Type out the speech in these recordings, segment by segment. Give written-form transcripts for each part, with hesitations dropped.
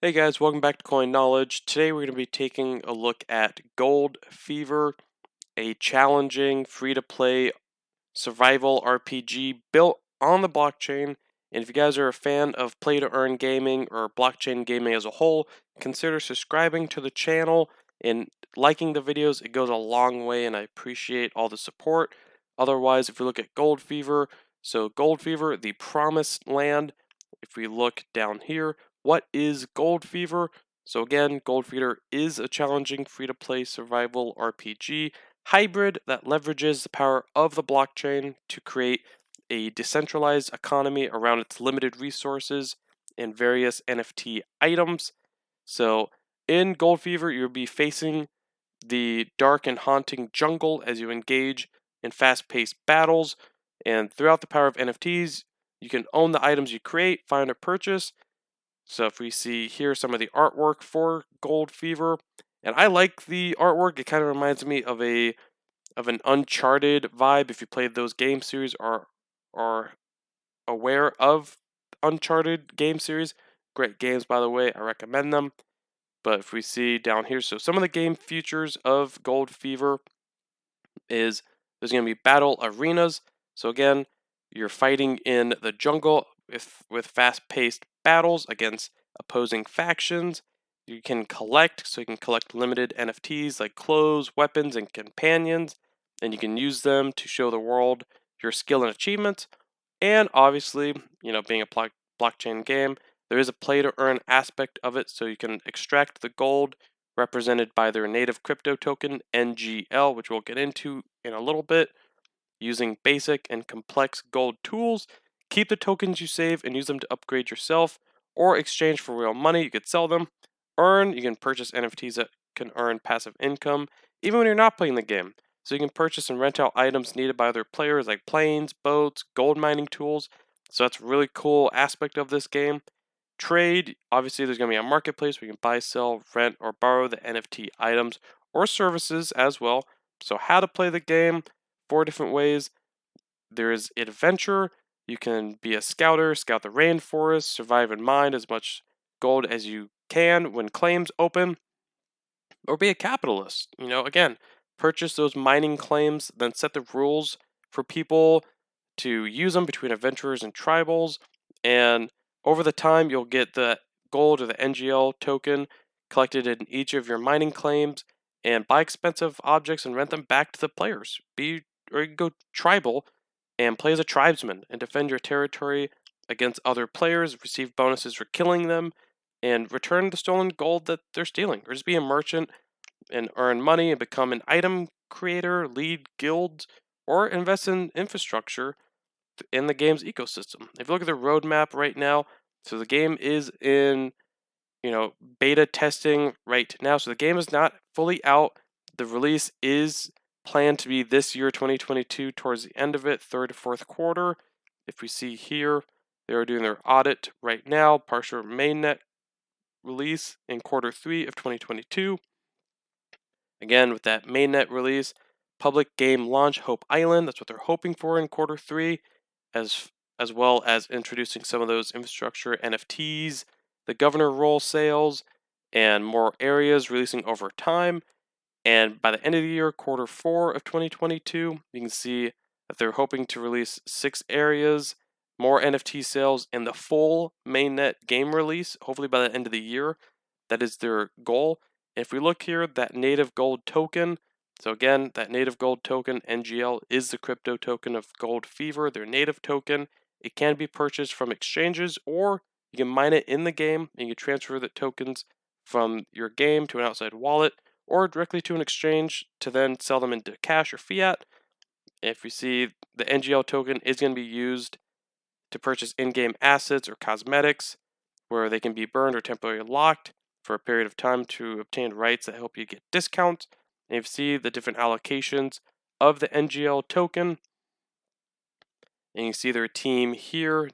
Hey guys, welcome back to Coin Knowledge. Today we're going to be taking a look at Gold Fever, a challenging, free-to-play survival RPG built on the blockchain. And if you guys are a fan of play-to-earn gaming or blockchain gaming as a whole, consider subscribing to the channel and liking the videos. It goes a long way and I appreciate all the support. Otherwise, if we look at Gold Fever, so Gold Fever, the promised land, if we look down here, what is Gold Fever? So again, Gold Fever is a challenging free-to-play survival RPG hybrid that leverages the power of the blockchain to create a decentralized economy around its limited resources and various NFT items. So in Gold Fever, you'll be facing the dark and haunting jungle as you engage in fast-paced battles. And throughout the power of NFTs, you can own the items you create, find or purchase. So if we see here some of the artwork for Gold Fever, and I like the artwork. It kind of reminds me of an Uncharted vibe. If you played those game series or are aware of Uncharted game series, great games by the way. I recommend them. But if we see down here, so some of the game features of Gold Fever is there's going to be battle arenas. So again, you're fighting in the jungle with fast-paced battles against opposing factions. You can collect, so you can collect limited NFTs like clothes, weapons, and companions, and you can use them to show the world your skill and achievements. And obviously, being a blockchain game, there is a play to earn aspect of it, so you can extract the gold represented by their native crypto token, NGL, which we'll get into in a little bit, using basic and complex gold tools. Keep the tokens you save and use them to upgrade yourself, or exchange for real money. You could sell them. You can purchase NFTs that can earn passive income, even when you're not playing the game. So you can purchase and rent out items needed by other players like planes, boats, gold mining tools. So that's a really cool aspect of this game. Trade, obviously there's going to be a marketplace where you can buy, sell, rent, or borrow the NFT items or services as well. So how to play the game, 4 different ways. There is adventure. You can be a scouter, scout the rainforest, survive and mine as much gold as you can when claims open, or be a capitalist. Again, purchase those mining claims, then set the rules for people to use them between adventurers and tribals. And over the time, you'll get the gold or the NGL token collected in each of your mining claims and buy expensive objects and rent them back to the players. Or you can go tribal and play as a tribesman and defend your territory against other players, receive bonuses for killing them, and return the stolen gold that they're stealing. Or just be a merchant and earn money and become an item creator, lead guilds, or invest in infrastructure in the game's ecosystem. If you look at the roadmap right now, so the game is in beta testing right now. So the game is not fully out. The release is planned to be this year, 2022, towards the end of it, third to fourth quarter. If we see here, they are doing their audit right now, partial mainnet release in quarter 3 of 2022. Again, with that mainnet release, public game launch Hope Island, that's what they're hoping for in quarter 3, as well as introducing some of those infrastructure NFTs, the governor role sales, and more areas releasing over time. And by the end of the year, quarter 4 of 2022, you can see that they're hoping to release 6 areas, more NFT sales, and the full mainnet game release, hopefully by the end of the year. That is their goal. If we look here, that native gold token, so again, that native gold token, NGL, is the crypto token of Gold Fever, their native token. It can be purchased from exchanges, or you can mine it in the game, and you can transfer the tokens from your game to an outside wallet, or directly to an exchange to then sell them into cash or fiat. If we see the NGL token is going to be used to purchase in-game assets or cosmetics, where they can be burned or temporarily locked for a period of time to obtain rights that help you get discounts. And you see the different allocations of the NGL token. And you see their team here,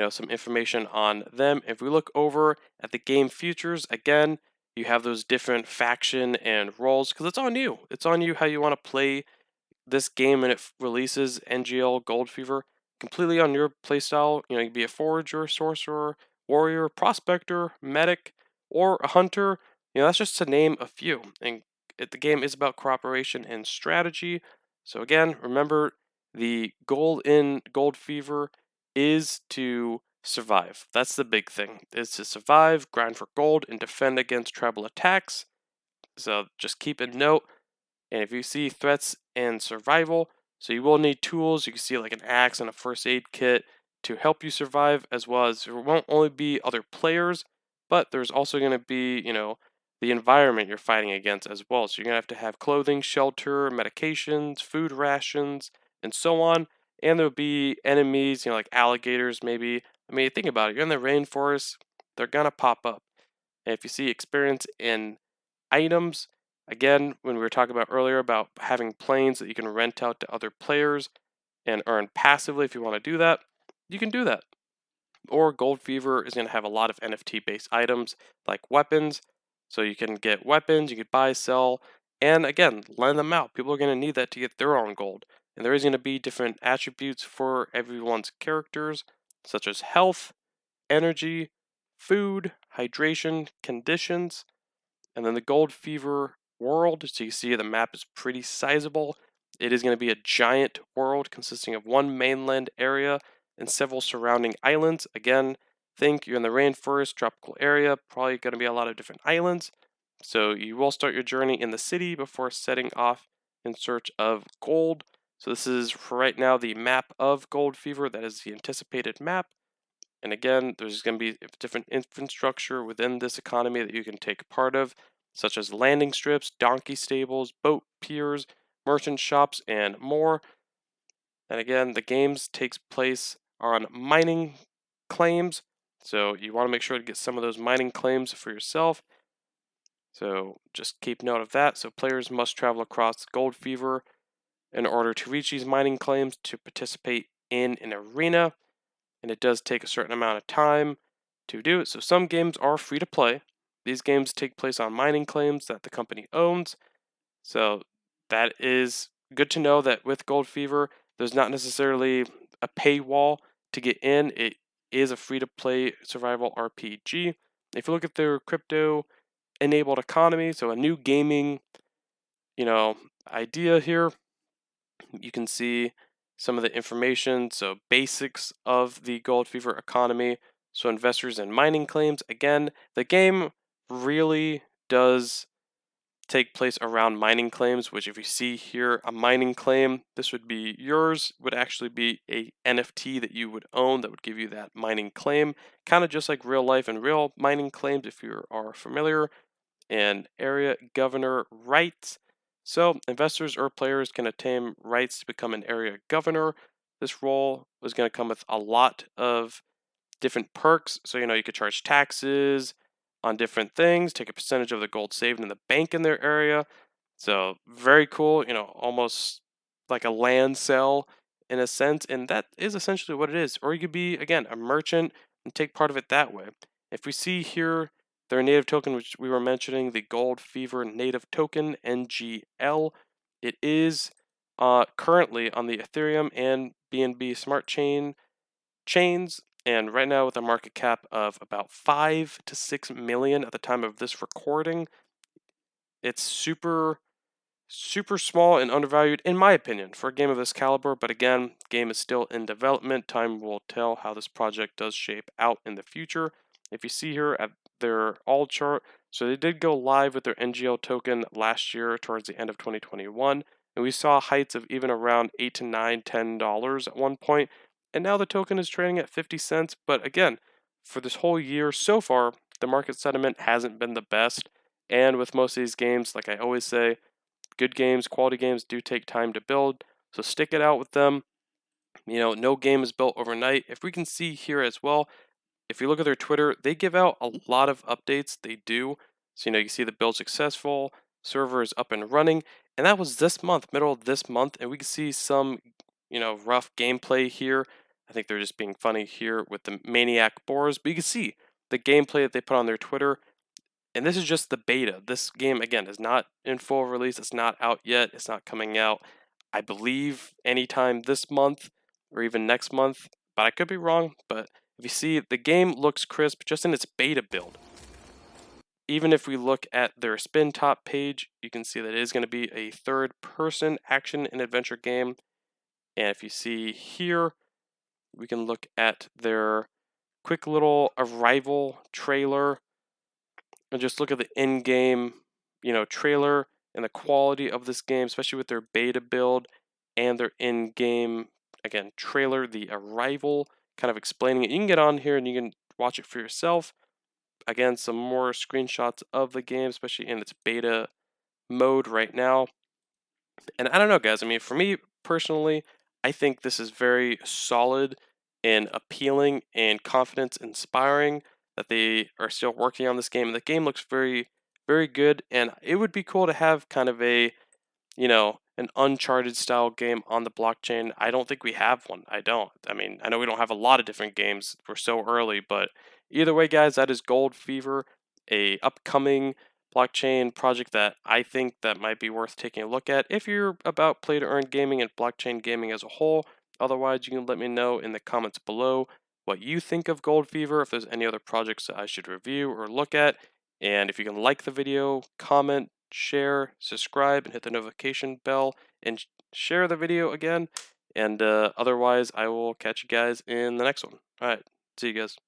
some information on them. If we look over at the game features, again, you have those different faction and roles, because it's on you. It's on you how you want to play this game when it releases. NGL Gold Fever, completely on your playstyle. You can be a forager, sorcerer, warrior, prospector, medic, or a hunter. That's just to name a few. And the game is about cooperation and strategy. So again, remember the goal in Gold Fever is to survive. That's the big thing. Is to survive, grind for gold, and defend against tribal attacks. So just keep a note. And if you see threats and survival, so you will need tools. You can see like an axe and a first aid kit to help you survive, as well as there won't only be other players, but there's also going to be, the environment you're fighting against as well. So you're going to have clothing, shelter, medications, food rations, and so on. And there'll be enemies, like alligators maybe. I mean, think about it. You're in the rainforest, they're going to pop up. And if you see experience in items, again, when we were talking about earlier about having planes that you can rent out to other players and earn passively if you want to do that, you can do that. Or Gold Fever is going to have a lot of NFT based items like weapons. So you can get weapons, you could buy, sell, and again, lend them out. People are going to need that to get their own gold. And there is going to be different attributes for everyone's characters, such as health, energy, food, hydration, conditions, and then the Gold Fever world, so you see the map is pretty sizable. It is going to be a giant world consisting of one mainland area and several surrounding islands. Again, think you're in the rainforest, tropical area, probably going to be a lot of different islands. So you will start your journey in the city before setting off in search of gold. So this is for right now the map of Gold Fever. That is the anticipated map. And again, there's going to be different infrastructure within this economy that you can take part of, such as landing strips, donkey stables, boat piers, merchant shops, and more. And again, the games takes place on mining claims, so you want to make sure to get some of those mining claims for yourself. So just keep note of that. So players must travel across Gold Fever in order to reach these mining claims to participate in an arena, and it does take a certain amount of time to do it. So some games are free to play. These games take place on mining claims that the company owns. So that is good to know that with Gold Fever, there's not necessarily a paywall to get in. It is a free to play survival RPG. If you look at their crypto enabled economy, so a new gaming, you know, idea here, you can see some of the information. So, basics of the Gold Fever economy. So, investors in mining claims. Again, the game really does take place around mining claims, which if you see here a mining claim, this would be yours, would actually be a NFT that you would own that would give you that mining claim, kind of just like real life and real mining claims if you are familiar, and area governor rights. So, investors or players can attain rights to become an area governor. This role is going to come with a lot of different perks. So, you could charge taxes on different things, take a percentage of the gold saved in the bank in their area. So, very cool, almost like a land sale in a sense. And that is essentially what it is. Or you could be, again, a merchant and take part of it that way. If we see here their native token, which we were mentioning, the Gold Fever native token, NGL, it is currently on the Ethereum and BNB Smart Chain chains, and right now with a market cap of about 5 to 6 million at the time of this recording, it's super small and undervalued in my opinion for a game of this caliber. But again, game is still in development. Time will tell how this project does shape out in the future. If you see here at their all chart, so they did go live with their NGL token last year towards the end of 2021, and we saw heights of even around 8 to 9 $10 at one point, and now the token is trading at 50 cents. But again, for this whole year so far, the market sentiment hasn't been the best, and with most of these games, like I always say, good games, quality games do take time to build, so stick it out with them. No game is built overnight. If we can see here as well, if you look at their Twitter, they give out a lot of updates. They do. So, you see the build successful, server is up and running, and that was this month, middle of this month, and we can see some, rough gameplay here. I think they're just being funny here with the maniac boars, but you can see the gameplay that they put on their Twitter. And this is just the beta. This game, again, is not in full release. It's not out yet. It's not coming out, I believe, anytime this month or even next month. But I could be wrong. But If you see, the game looks crisp just in its beta build. Even if we look at their spin top page, you can see that it is going to be a third-person action and adventure game. And if you see here, we can look at their quick little arrival trailer and just look at the in-game, trailer and the quality of this game, especially with their beta build and their in-game, again, trailer, the arrival, kind of explaining it. You can get on here and you can watch it for yourself. Again, some more screenshots of the game, especially in its beta mode right now. And I don't know, guys. I mean, for me personally, I think this is very solid and appealing and confidence inspiring that they are still working on this game. And the game looks very, very good. And it would be cool to have kind of an Uncharted style game on the blockchain. I don't think we have one. I don't. I mean, I know we don't have a lot of different games. We're so early, but either way, guys, that is Gold Fever, a upcoming blockchain project that I think that might be worth taking a look at if you're about play to earn gaming and blockchain gaming as a whole. Otherwise, you can let me know in the comments below what you think of Gold Fever, if there's any other projects that I should review or look at. And if you can like the video, comment, share, subscribe, and hit the notification bell, and share the video again. And otherwise, I will catch you guys in the next one. All right, see you guys.